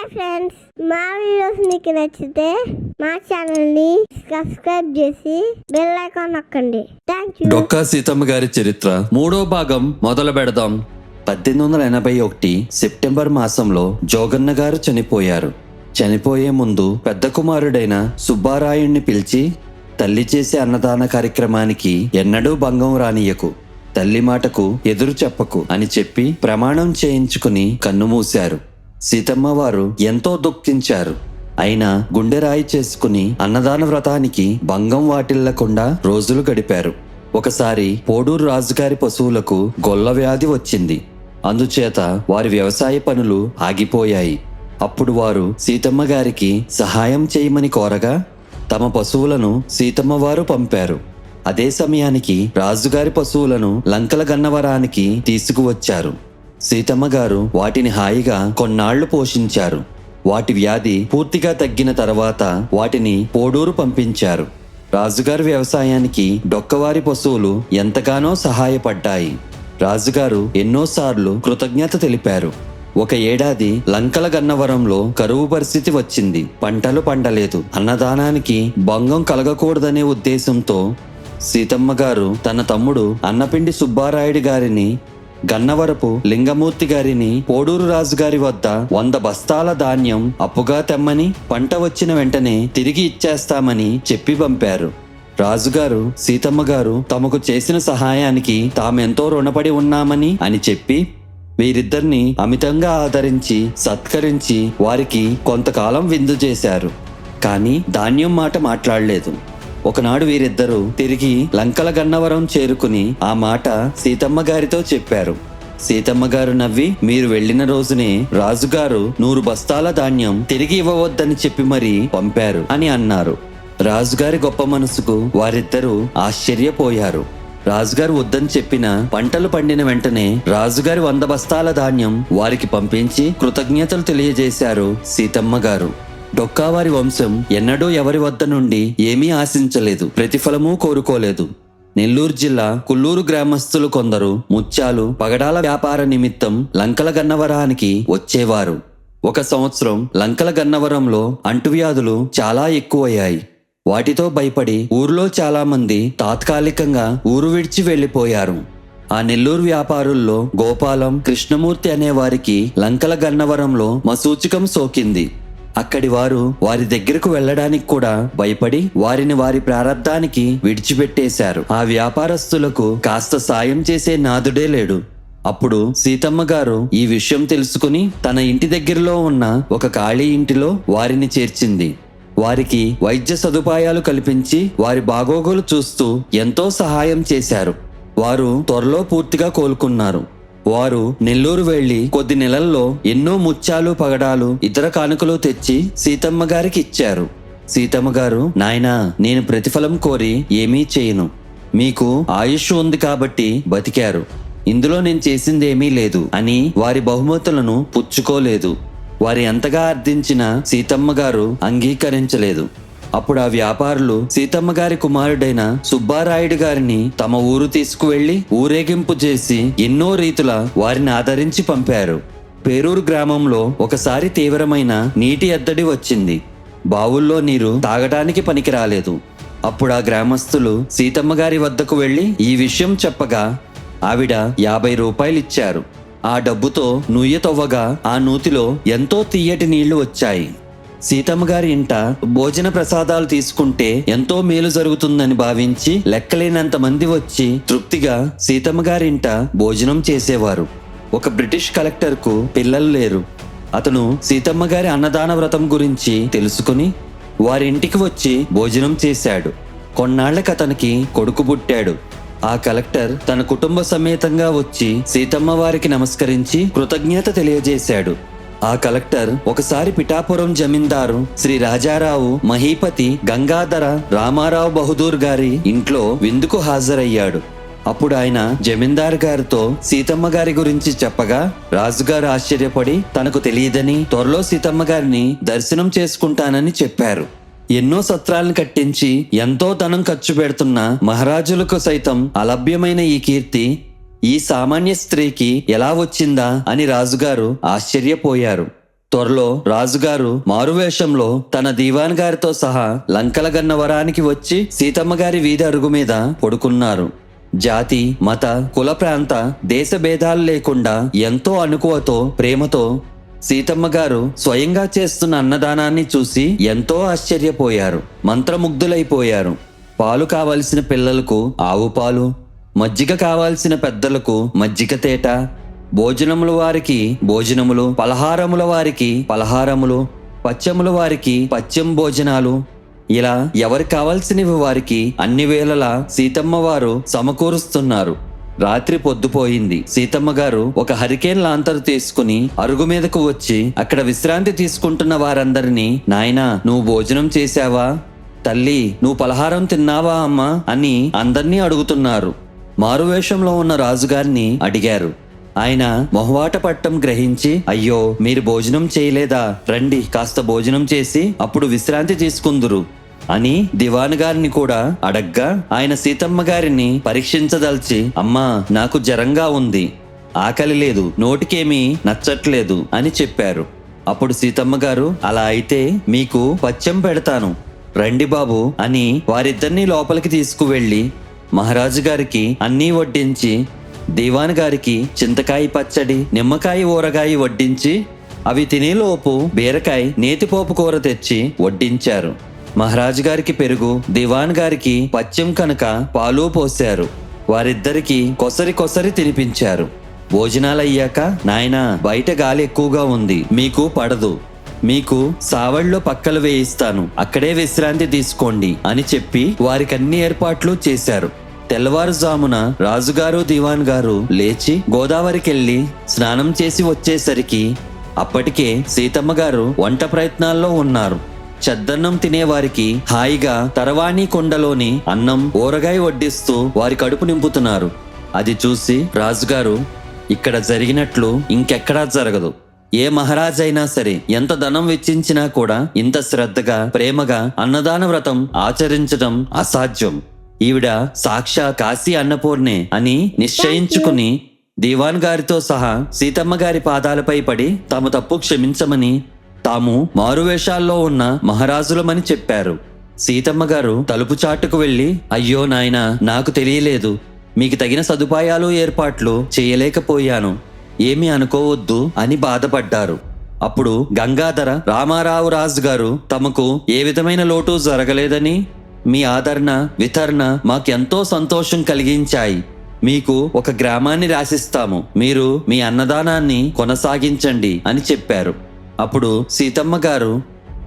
Hi friends, మా videos మీకు నచ్చితే మా ఛానల్ ని సబ్స్క్రైబ్ చేసి బెల్ ఐకాన్ నొక్కండి. థాంక్యూ. డొక్కా సీతమ్మ గారి చరిత్ర 3వ భాగం మొదలు పెడదాం. 1881 సెప్టెంబర్ మాసంలో జోగన్న గారు చనిపోయారు. చనిపోయే ముందు పెద్ద కుమారుడైన సుబ్బారాయుణ్ణి పిలిచి, తల్లి చేసే అన్నదాన కార్యక్రమానికి ఎన్నడూ భంగం రానియకు, తల్లి మాటకు ఎదురు చెప్పకు అని చెప్పి ప్రమాణం చేయించుకుని కన్నుమూశారు. సీతమ్మ వారు ఎంతో దుఃఖించారు. అయినా గుండెరాయి చేసుకుని అన్నదాన వ్రతానికి భంగం వాటిల్లకుండా రోజులు గడిపారు. ఒకసారి పోడూరు రాజుగారి పశువులకు గొల్ల వ్యాధి వచ్చింది. అందుచేత వారి వ్యవసాయ పనులు ఆగిపోయాయి. అప్పుడు వారు సీతమ్మ గారికి సహాయం చేయమని కోరగా తమ పశువులను సీతమ్మ వారు పంపారు. అదే సమయానికి రాజుగారి పశువులను లంకల గన్నవరానికి తీసుకువచ్చారు. సీతమ్మ గారు వాటిని హాయిగా కొన్నాళ్లు పోషించారు. వాటి వ్యాధి పూర్తిగా తగ్గిన తర్వాత వాటిని పోడూరు పంపించారు. రాజుగారి వ్యవసాయానికి డొక్కవారి పశువులు ఎంతగానో సహాయపడ్డాయి. రాజుగారు ఎన్నోసార్లు కృతజ్ఞత తెలిపారు. ఒక ఏడాది లంకల గన్నవరంలో కరువు పరిస్థితి వచ్చింది. పంటలు పండలేదు. అన్నదానానికి భంగం కలగకూడదనే ఉద్దేశంతో సీతమ్మ గారు తన తమ్ముడు అన్నపిండి సుబ్బారాయుడి గారిని, గన్నవరపు లింగమూర్తి గారిని పోడూరు రాజుగారి వద్ద 100 బస్తాల ధాన్యం అప్పుగా తెమ్మని, పంట వచ్చిన వెంటనే తిరిగి ఇచ్చేస్తామని చెప్పి పంపారు. రాజుగారు సీతమ్మ గారు తమకు చేసిన సహాయానికి తామెంతో రుణపడి ఉన్నామని అని చెప్పి వీరిద్దరిని అమితంగా ఆదరించి సత్కరించి వారికి కొంతకాలం విందు చేశారు. కానీ ధాన్యం మాట మాట్లాడలేదు. ఒకనాడు వీరిద్దరూ తిరిగి లంకల గన్నవరం చేరుకుని ఆ మాట సీతమ్మ గారితో చెప్పారు. సీతమ్మ గారు నవ్వి, మీరు వెళ్లిన రోజునే రాజుగారు 100 బస్తాల ధాన్యం తిరిగి ఇవ్వవద్దని చెప్పి మరీ పంపారు అని అన్నారు. రాజుగారి గొప్ప మనసుకు వారిద్దరూ ఆశ్చర్యపోయారు. రాజుగారు వద్దని చెప్పిన పంటలు పండిన వెంటనే రాజుగారి 100 బస్తాల ధాన్యం వారికి పంపించి కృతజ్ఞతలు తెలియజేశారు సీతమ్మ గారు. డొక్కావారి వంశం ఎన్నడూ ఎవరి వద్ద నుండి ఏమీ ఆశించలేదు, ప్రతిఫలమూ కోరుకోలేదు. నెల్లూరు జిల్లా కుల్లూరు గ్రామస్తులు కొందరు ముత్యాలు, పగడాల వ్యాపార నిమిత్తం లంకల గన్నవరానికి వచ్చేవారు. ఒక సంవత్సరం లంకల గన్నవరంలో అంటువ్యాధులు చాలా ఎక్కువయ్యాయి. వాటితో భయపడి ఊర్లో చాలా మంది తాత్కాలికంగా ఊరు విడిచి వెళ్లిపోయారు. ఆ నెల్లూరు వ్యాపారుల్లో గోపాలం, కృష్ణమూర్తి అనే వారికి లంకల గన్నవరంలో మసూచికం సోకింది. అక్కడి వారు వారి దగ్గరకు వెళ్లడానికి కూడా భయపడి వారిని వారి ప్రారంధానికి విడిచిపెట్టేశారు. ఆ వ్యాపారస్తులకు కాస్త సాయం చేసే నాదుడే లేడు. అప్పుడు సీతమ్మ గారు ఈ విషయం తెలుసుకుని తన ఇంటి దగ్గరలో ఉన్న ఒక ఖాళీ ఇంటిలో వారిని చేర్చింది. వారికి వైద్య సదుపాయాలు కల్పించి వారి బాగోగులు చూస్తూ ఎంతో సహాయం చేశారు. వారు త్వరలో పూర్తిగా కోలుకున్నారు. వారు నెల్లూరు వెళ్లి కొద్ది నెలల్లో ఎన్నో ముత్యాలు, పగడాలు, ఇతర కానుకలు తెచ్చి సీతమ్మ గారికి ఇచ్చారు. సీతమ్మ గారు, నాయనా, నేను ప్రతిఫలం కోరి ఏమీ చేయను. మీకు ఆయుష్ ఉంది కాబట్టి బతికారు. ఇందులో నేను చేసిందేమీ లేదు అని వారి బహుమతులను పుచ్చుకోలేదు. వారి ఎంతగా అర్థించినా సీతమ్మ గారు అంగీకరించలేదు. అప్పుడు ఆ వ్యాపారులు సీతమ్మ గారి కుమారుడైన సుబ్బారాయుడు గారిని తమ ఊరు తీసుకువెళ్లి ఊరేగింపు చేసి ఎన్నో రీతుల వారిని ఆదరించి పంపారు. పేరూరు గ్రామంలో ఒకసారి తీవ్రమైన నీటి ఎద్దడి వచ్చింది. బావుల్లో నీరు తాగడానికి పనికి రాలేదు. అప్పుడు ఆ గ్రామస్తులు సీతమ్మ గారి వద్దకు వెళ్లి ఈ విషయం చెప్పగా ఆవిడ 50 రూపాయలు ఇచ్చారు. ఆ డబ్బుతో నుయ్య తవ్వగా ఆ నూతిలో ఎంతో తీయటి నీళ్లు వచ్చాయి. సీతమ్మ గారి ఇంట భోజన ప్రసాదాలు తీసుకుంటే ఎంతో మేలు జరుగుతుందని భావించి లెక్కలేనంత మంది వచ్చి తృప్తిగా సీతమ్మ గారి ఇంట భోజనం చేసేవారు. ఒక బ్రిటిష్ కలెక్టర్కు పిల్లలు లేరు. అతను సీతమ్మ గారి అన్నదాన వ్రతం గురించి తెలుసుకుని వారింటికి వచ్చి భోజనం చేశాడు. కొన్నాళ్లకు అతనికి కొడుకు పుట్టాడు. ఆ కలెక్టర్ తన కుటుంబ సమేతంగా వచ్చి సీతమ్మ వారికి నమస్కరించి కృతజ్ఞత తెలియజేశాడు. ఆ కలెక్టర్ ఒకసారి పిఠాపురం జమీందారు శ్రీ రాజారావు మహీపతి గంగాధర రామారావు బహదూర్ గారి ఇంట్లో విందుకు హాజరయ్యాడు. అప్పుడు ఆయన జమీందారు గారితో సీతమ్మ గారి గురించి చెప్పగా రాజుగారు ఆశ్చర్యపడి తనకు తెలియదని, త్వరలో సీతమ్మ గారిని దర్శనం చేసుకుంటానని చెప్పారు. ఎన్నో సత్రాలను కట్టించి ఎంతో ధనం ఖర్చు పెడుతున్న మహారాజులకు సైతం అలభ్యమైన ఈ కీర్తి ఈ సామాన్య స్త్రీకి ఎలా వచ్చిందా అని రాజుగారు ఆశ్చర్యపోయారు. త్వరలో రాజుగారు మారువేషంలో తన దీవాన్ గారితో సహా లంకల గన్నవరానికి వచ్చి సీతమ్మ గారి వీధి అరుగు మీద పడుకున్నారు. జాతి, మత, కుల, ప్రాంత, దేశ భేదాలు లేకుండా ఎంతో అణకువతో, ప్రేమతో సీతమ్మ గారు స్వయంగా చేస్తున్న అన్నదానాన్ని చూసి ఎంతో ఆశ్చర్యపోయారు, మంత్రముగ్ధులైపోయారు. పాలు కావలసిన పిల్లలకు ఆవు పాలు, మజ్జిగ కావాల్సిన పెద్దలకు మజ్జిగ తేట, భోజనముల వారికి భోజనములు, పలహారముల వారికి పలహారములు, పచ్చముల వారికి పచ్చం భోజనాలు, ఇలా ఎవరు కావాల్సినవి వారికి అన్ని వేళలా సీతమ్మ వారు సమకూరుస్తున్నారు. రాత్రి పొద్దుపోయింది. సీతమ్మ గారు ఒక హరికేన్ లాంతరు తీసుకుని అరుగు మీదకు వచ్చి అక్కడ విశ్రాంతి తీసుకుంటున్న వారందరినీ, నాయనా నువ్వు భోజనం చేశావా, తల్లి నువ్వు పలహారం తిన్నావా అమ్మా అని అందర్నీ అడుగుతున్నారు. మారువేషంలో ఉన్న రాజుగారిని అడిగారు. ఆయన మొహమాట పట్టం గ్రహించి, అయ్యో మీరు భోజనం చేయలేదా, రండి కాస్త భోజనం చేసి అప్పుడు విశ్రాంతి తీసుకుందురు అని దివాన్ గారిని కూడా అడగ్గా, ఆయన సీతమ్మ గారిని పరీక్షించదలిచి, అమ్మా నాకు జ్వరంగా ఉంది, ఆకలి లేదు, నోటికేమీ నచ్చట్లేదు అని చెప్పారు. అప్పుడు సీతమ్మ గారు, అలా అయితే మీకు పచ్చం పెడతాను, రండి బాబు అని వారిద్దరినీ లోపలికి తీసుకువెళ్ళి మహారాజు గారికి అన్నీ వడ్డించి, దీవాన్ గారికి చింతకాయ పచ్చడి, నిమ్మకాయ ఊరగాయ వడ్డించి, అవి తినేలోపు బీరకాయ నేతిపోపు కూర తెచ్చి వడ్డించారు. మహారాజు గారికి పెరుగు, దివాన్ గారికి పచ్చం కనుక పాలు పోశారు. వారిద్దరికి కొసరి కొసరి తినిపించారు. భోజనాలయ్యాక, నాయనా బయట గాలి ఎక్కువగా ఉంది, మీకు పడదు, మీకు సావళ్ళలో పక్కలు వేయిస్తాను, అక్కడే విశ్రాంతి తీసుకోండి అని చెప్పి వారికన్ని ఏర్పాట్లు చేశారు. తెల్లవారుజామున రాజుగారు దివాన్ గారు లేచి గోదావరికెళ్ళి స్నానం చేసి వచ్చేసరికి అప్పటికే సీతమ్మ గారు వంట ప్రయత్నాల్లో ఉన్నారు. చద్దన్నం తినేవారికి హాయిగా తరవాణి కొండలోని అన్నం, ఊరగాయ వడ్డిస్తూ వారి కడుపు నింపుతున్నారు. అది చూసి రాజుగారు, ఇక్కడ జరిగినట్లు ఇంకెక్కడా జరగదు, ఏ మహారాజైనా సరే ఎంత ధనం వెచ్చించినా కూడా ఇంత శ్రద్ధగా, ప్రేమగా అన్నదాన వ్రతం ఆచరించడం అసాధ్యం, ఈవిడ సాక్షా కాశీ అన్నపూర్ణే అని నిశ్చయించుకుని దీవాన్ గారితో సహా సీతమ్మ గారి పాదాలపై పడి తమ తప్పు క్షమించమని, తాము మారువేషాల్లో ఉన్న మహారాజులమని చెప్పారు. సీతమ్మ గారు తలుపు చాటుకు వెళ్లి, అయ్యో నాయనా నాకు తెలియలేదు, మీకు తగిన సదుపాయాలు ఏర్పాట్లు చేయలేకపోయాను, ఏమీ అనుకోవద్దు అని బాధపడ్డారు. అప్పుడు గంగాధర రామారావు రాజు గారు తమకు ఏ విధమైన లోటు జరగలేదని, మీ ఆదరణ, వితరణ మాకెంతో సంతోషం కలిగించాయి, మీకు ఒక గ్రామాన్ని రాసిస్తాము, మీరు మీ అన్నదానాన్ని కొనసాగించండి అని చెప్పారు. అప్పుడు సీతమ్మ గారు,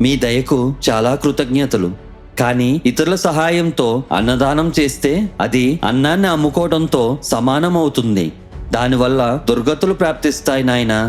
మీ దయకు చాలా కృతజ్ఞతలు, కానీ ఇతరుల సహాయంతో అన్నదానం చేస్తే అది అన్నాన్ని అమ్ముకోవడంతో సమానమవుతుంది, దానివల్ల దుర్గతులు ప్రాప్తిస్తాయి నాయనా,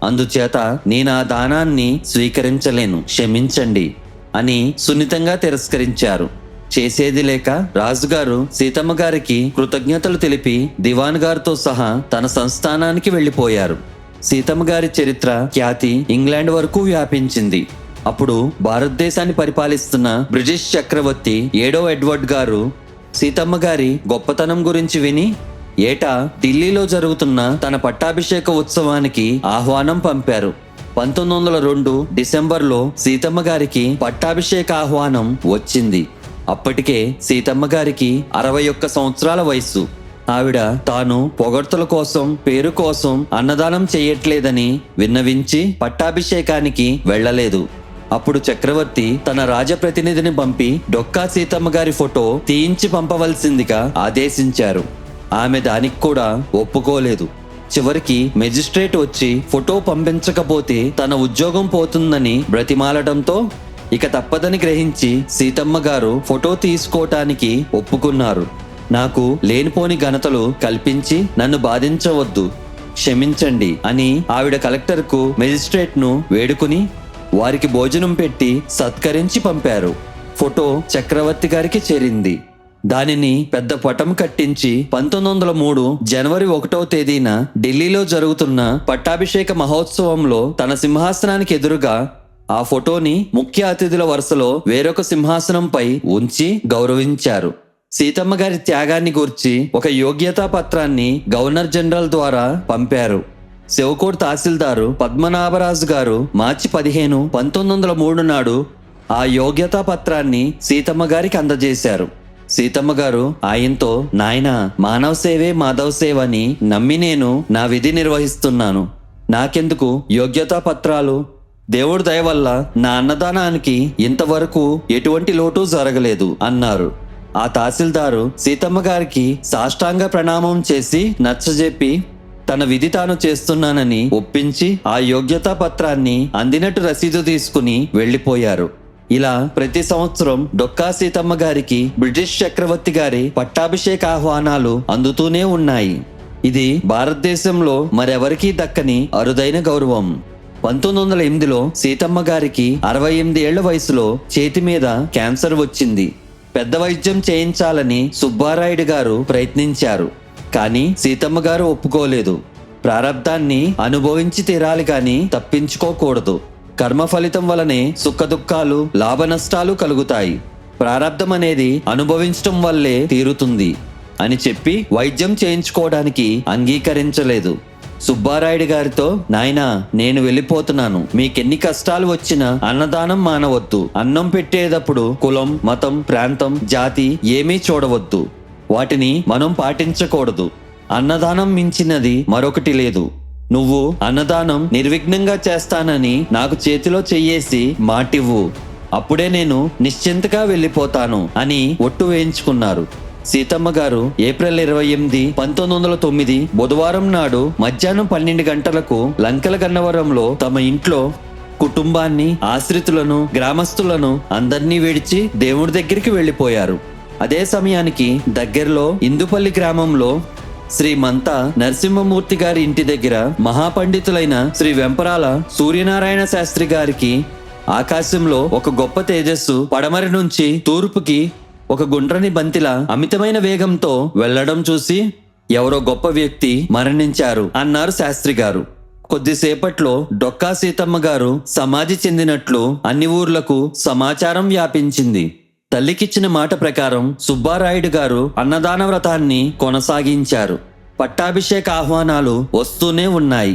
అందుచేత నేను ఆ దానాన్ని స్వీకరించలేను, క్షమించండి అని సున్నితంగా తిరస్కరించారు. చేసేది లేక రాజుగారు సీతమ్మ గారికి కృతజ్ఞతలు తెలిపి దివాన్ గారితో సహా తన సంస్థానానికి వెళ్లిపోయారు. సీతమ్మ గారి చరిత్ర, ఖ్యాతి ఇంగ్లాండ్ వరకు వ్యాపించింది. అప్పుడు భారతదేశాన్ని పరిపాలిస్తున్న బ్రిటిష్ చక్రవర్తి 7వ ఎడ్వర్డ్ గారు సీతమ్మ గారి గొప్పతనం గురించి విని ఏటా ఢిల్లీలో జరుగుతున్న తన పట్టాభిషేక ఉత్సవానికి ఆహ్వానం పంపారు. 1902 డిసెంబర్లో సీతమ్మ గారికి పట్టాభిషేక ఆహ్వానం వచ్చింది. అప్పటికే సీతమ్మ గారికి 61 సంవత్సరాల వయస్సు. ఆవిడ తాను పొగడ్తల కోసం, పేరు కోసం అన్నదానం చేయట్లేదని విన్నవించి పట్టాభిషేకానికి వెళ్ళలేదు. అప్పుడు చక్రవర్తి తన రాజప్రతినిధిని పంపి డొక్కా సీతమ్మ గారి ఫోటో తీయించి పంపవలసిందిగా ఆదేశించారు. ఆమె దానికి కూడా ఒప్పుకోలేదు. చివరికి మెజిస్ట్రేట్ వచ్చి ఫోటో పంపించకపోతే తన ఉద్యోగం పోతుందని బ్రతిమాలడంతో ఇక తప్పదని గ్రహించి సీతమ్మ గారు ఫోటో తీసుకోవటానికి ఒప్పుకున్నారు. నాకు లేనిపోని ఘనతలు కల్పించి నన్ను బాధించవద్దు, క్షమించండి అని ఆవిడ కలెక్టర్కు, మెజిస్ట్రేట్ను వేడుకుని వారికి భోజనం పెట్టి సత్కరించి పంపారు. ఫోటో చక్రవర్తి గారికి చేరింది. దానిని పెద్ద పటం కట్టించి 1903 జనవరి 1వ తేదీన ఢిల్లీలో జరుగుతున్న పట్టాభిషేక మహోత్సవంలో తన సింహాసనానికి ఎదురుగా ఆ ఫోటోని ముఖ్య అతిథుల వరుసలో వేరొక సింహాసనంపై ఉంచి గౌరవించారు. సీతమ్మ గారి త్యాగాన్ని గూర్చి ఒక యోగ్యతా పత్రాన్ని గవర్నర్ జనరల్ ద్వారా పంపారు. శివకోట్ తహసీల్దారు పద్మనాభరాజు గారు మార్చి 15, 1903 నాడు ఆ యోగ్యతా పత్రాన్ని సీతమ్మ గారికి అందజేశారు. సీతమ్మ గారు ఆయనతో, నాయనా, మానవ సేవే మాధవ సేవ అని నమ్మి నేను నా విధి నిర్వహిస్తున్నాను. నాకెందుకు యోగ్యతా పత్రాలు? దేవుడి దయ వల్ల నా అన్నదానానికి ఇంతవరకు ఎటువంటి లోటు జరగలేదు అన్నారు. ఆ తహసీల్దారు సీతమ్మ గారికి సాష్టాంగ ప్రణామం చేసి నచ్చజెప్పి తన విధి తాను చేస్తున్నానని ఒప్పించి ఆ యోగ్యతా పత్రాన్ని అందినట్టు రసీదు తీసుకుని వెళ్లిపోయారు. ఇలా ప్రతి సంవత్సరం డొక్కా సీతమ్మ గారికి బ్రిటిష్ చక్రవర్తి గారి పట్టాభిషేక ఆహ్వానాలు అందుతూనే ఉన్నాయి. ఇది భారతదేశంలో మరెవరికీ దక్కని అరుదైన గౌరవం. 1908లో సీతమ్మ గారికి 68 ఏళ్ల వయసులో చేతి మీద క్యాన్సర్ వచ్చింది. పెద్ద వైద్యం చేయించాలని సుబ్బారాయుడు గారు ప్రయత్నించారు. కానీ సీతమ్మ గారు ఒప్పుకోలేదు. ప్రారబ్ధాన్ని అనుభవించి తీరాలి గాని తప్పించుకోకూడదు. కర్మ ఫలితం వలనే సుఖదుఖాలు, లాభ నష్టాలు కలుగుతాయి. ప్రారబ్ధం అనేది అనుభవించటం వల్లే తీరుతుంది అని చెప్పి వైద్యం చేయించుకోవడానికి అంగీకరించలేదు. సుబ్బారాయుడు గారితో, నాయనా, నేను వెళ్ళిపోతున్నాను. మీకెన్ని కష్టాలు వచ్చినా అన్నదానం మానవద్దు. అన్నం పెట్టేటప్పుడు కులం, మతం, ప్రాంతం, జాతి ఏమీ చూడవద్దు. వాటిని మనం పాటించకూడదు. అన్నదానం మించినది మరొకటి లేదు. నువ్వు అన్నదానం నిర్విఘ్నంగా చేస్తానని నాకు చేతిలో చెయ్యేసి మాటివ్వు. అప్పుడే నేను నిశ్చింతగా వెళ్ళిపోతాను అని ఒట్టు వేయించుకున్నారు. సీతమ్మ గారు ఏప్రిల్ 28, 1909 బుధవారం నాడు మధ్యాహ్నం 12 గంటలకు లంకల గన్నవరంలో తమ ఇంట్లో కుటుంబాన్ని, ఆశ్రితులను, గ్రామస్తులను అందర్నీ విడిచి దేవుడి దగ్గరికి వెళ్ళిపోయారు. అదే సమయానికి దగ్గరలో ఇందుపల్లి గ్రామంలో శ్రీ మంతా నరసింహమూర్తి గారి ఇంటి దగ్గర మహాపండితులైన శ్రీ వెంపరాల సూర్యనారాయణ శాస్త్రి గారికి ఆకాశంలో ఒక గొప్ప తేజస్సు పడమరి నుంచి తూర్పుకి ఒక గుండ్రని బంతిలా అమితమైన వేగంతో వెళ్లడం చూసి, ఎవరో గొప్ప వ్యక్తి మరణించారు అన్నారు శాస్త్రి గారు. కొద్దిసేపట్లో డొక్కా సీతమ్మ గారు సమాధి చెందినట్లు అన్ని ఊర్లకు సమాచారం వ్యాపించింది. తల్లికిచ్చిన మాట ప్రకారం సుబ్బారాయుడు గారు అన్నదాన వ్రతాన్ని కొనసాగించారు. పట్టాభిషేక ఆహ్వానాలు వస్తూనే ఉన్నాయి.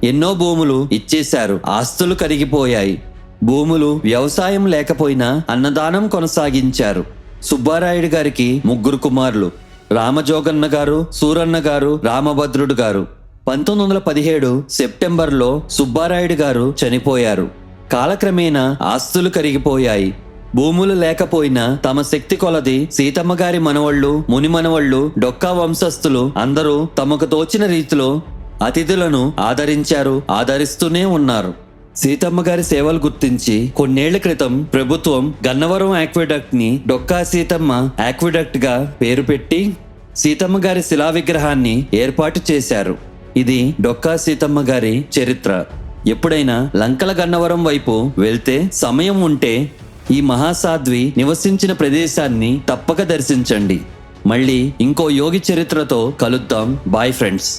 ఎన్నో భూములు ఇచ్చేశారు. ఆస్తులు కరిగిపోయాయి. భూములు, వ్యవసాయం లేకపోయినా అన్నదానం కొనసాగించారు. సుబ్బారాయుడు గారికి 3 కుమారులు, రామజోగన్న గారు, సూరన్న గారు, రామభద్రుడు గారు. 1917 సెప్టెంబర్లో సుబ్బారాయుడు గారు చనిపోయారు. కాలక్రమేణా ఆస్తులు కరిగిపోయాయి. భూములు లేకపోయినా తమ శక్తి కొలది సీతమ్మ గారి మనవళ్ళు, ముని మనవళ్ళు, డొక్కా వంశస్థులు అందరూ తమకు తోచిన రీతిలో అతిథులను ఆదరించారు, ఆదరిస్తూనే ఉన్నారు. సీతమ్మ గారి సేవలు గుర్తించి కొన్నేళ్ల క్రితం ప్రభుత్వం గన్నవరం ఆక్విడక్ట్ ని డొక్కా సీతమ్మ ఆక్విడక్ట్ గా పేరు పెట్టి సీతమ్మ గారి శిలా విగ్రహాన్ని ఏర్పాటు చేశారు. ఇది డొక్కా సీతమ్మ గారి చరిత్ర. ఎప్పుడైనా లంకల గన్నవరం వైపు వెళ్తే సమయం ఉంటే ఈ మహాసాధ్వి నివసించిన ప్రదేశాన్ని తప్పక దర్శించండి. మళ్ళీ ఇంకో యోగి చరిత్రతో కలుద్దాం. Bye friends.